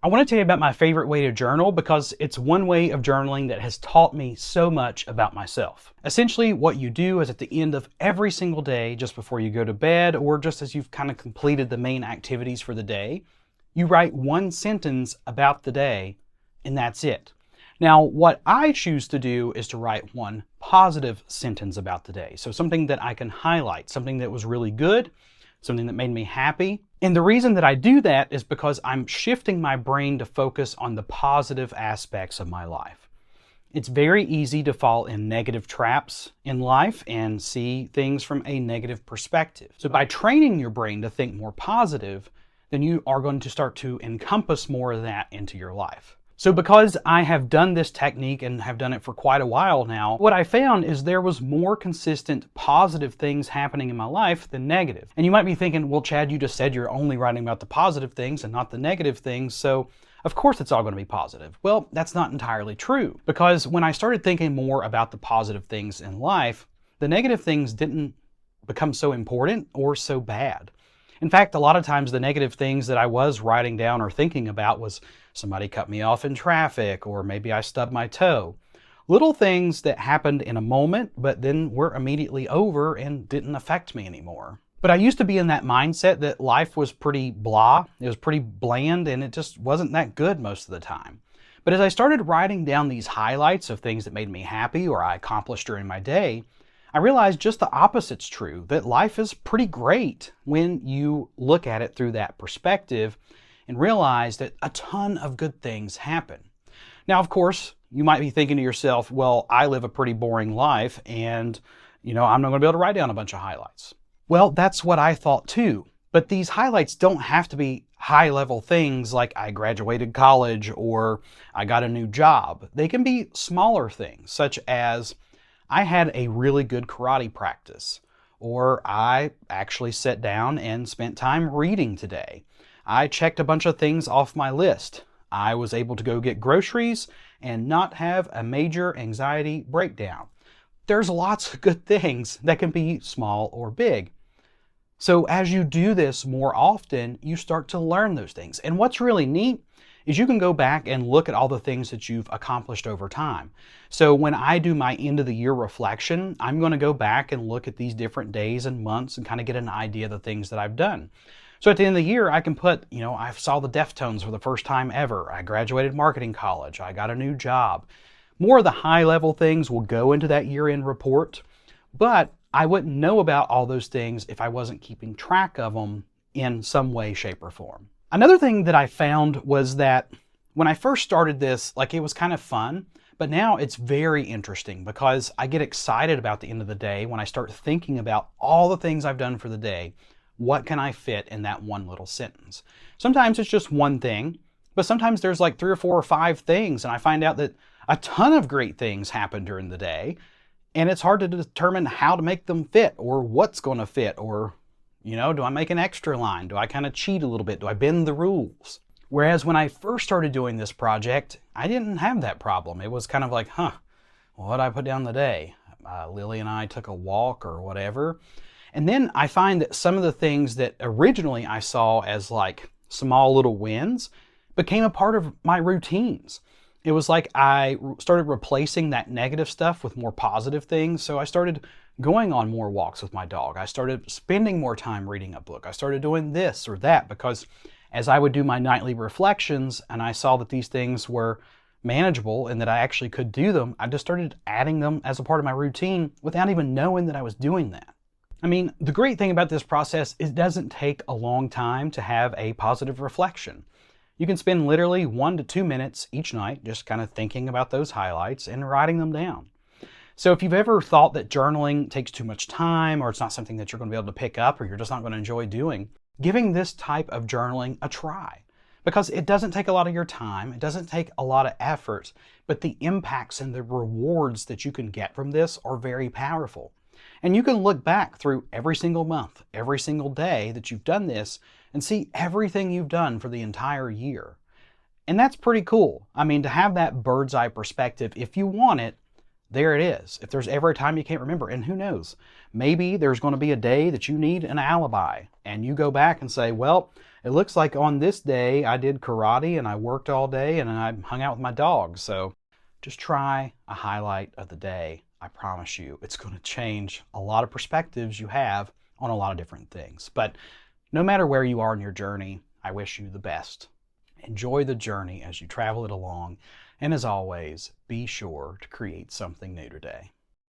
I want to tell you about my favorite way to journal because it's one way of journaling that has taught me so much about myself. Essentially, what you do is at the end of every single day, just before you go to bed, or just as you've kind of completed the main activities for the day, you write one sentence about the day, and that's it. Now, what I choose to do is to write one positive sentence about the day. So something that I can highlight, something that was really good, something that made me happy. And the reason that I do that is because I'm shifting my brain to focus on the positive aspects of my life. It's very easy to fall in negative traps in life and see things from a negative perspective. So by training your brain to think more positive, then you are going to start to encompass more of that into your life. So because I have done this technique and have done it for quite a while now, what I found is there was more consistent positive things happening in my life than negative. And you might be thinking, well, Chad, you just said you're only writing about the positive things and not the negative things, so of course it's all going to be positive. Well, that's not entirely true, because when I started thinking more about the positive things in life, the negative things didn't become so important or so bad. In fact, a lot of times the negative things that I was writing down or thinking about was somebody cut me off in traffic, or maybe I stubbed my toe. Little things that happened in a moment, but then were immediately over and didn't affect me anymore. But I used to be in that mindset that life was pretty blah, it was pretty bland, and it just wasn't that good most of the time. But as I started writing down these highlights of things that made me happy or I accomplished during my day, I realized just the opposite's true, that life is pretty great when you look at it through that perspective and realize that a ton of good things happen. Now, of course, you might be thinking to yourself, well, I live a pretty boring life and, I'm not going to be able to write down a bunch of highlights. Well, that's what I thought too. But these highlights don't have to be high-level things like I graduated college or I got a new job. They can be smaller things, such as I had a really good karate practice, or I actually sat down and spent time reading today. I checked a bunch of things off my list. I was able to go get groceries and not have a major anxiety breakdown. There's lots of good things that can be small or big. So as you do this more often, you start to learn those things. And what's really neat is you can go back and look at all the things that you've accomplished over time. So when I do my end of the year reflection, I'm going to go back and look at these different days and months and kind of get an idea of the things that I've done. So at the end of the year, I can put, I saw the Deftones for the first time ever. I graduated marketing college. I got a new job. More of the high level things will go into that year-end report, but I wouldn't know about all those things if I wasn't keeping track of them in some way, shape, or form. Another thing that I found was that when I first started this, it was kind of fun, but now it's very interesting because I get excited about the end of the day when I start thinking about all the things I've done for the day. What can I fit in that one little sentence? Sometimes it's just one thing, but sometimes there's 3 or 4 or 5 things, and I find out that a ton of great things happen during the day, and it's hard to determine how to make them fit or what's going to fit, or do I make an extra line? Do I kind of cheat a little bit? Do I bend the rules? Whereas when I first started doing this project, I didn't have that problem. It was kind of like, what did I put down today? Lily and I took a walk or whatever. And then I find that some of the things that originally I saw as small little wins became a part of my routines. It was like I started replacing that negative stuff with more positive things. So I started going on more walks with my dog. I started spending more time reading a book. I started doing this or that because as I would do my nightly reflections and I saw that these things were manageable and that I actually could do them, I just started adding them as a part of my routine without even knowing that I was doing that. I mean, the great thing about this process is it doesn't take a long time to have a positive reflection. You can spend literally 1 to 2 minutes each night just kind of thinking about those highlights and writing them down. So if you've ever thought that journaling takes too much time or it's not something that you're going to be able to pick up or you're just not going to enjoy doing, giving this type of journaling a try. Because it doesn't take a lot of your time, it doesn't take a lot of effort, but the impacts and the rewards that you can get from this are very powerful. And you can look back through every single month, every single day that you've done this and see everything you've done for the entire year. And that's pretty cool. I mean, to have that bird's eye perspective, if you want it, there it is. If there's ever a time you can't remember, and who knows, maybe there's going to be a day that you need an alibi, and you go back and say, well, it looks like on this day I did karate and I worked all day and I hung out with my dog. So just try a highlight of the day. I promise you it's going to change a lot of perspectives you have on a lot of different things. But no matter where you are in your journey, I wish you the best. Enjoy the journey as you travel it along. And as always, be sure to create something new today.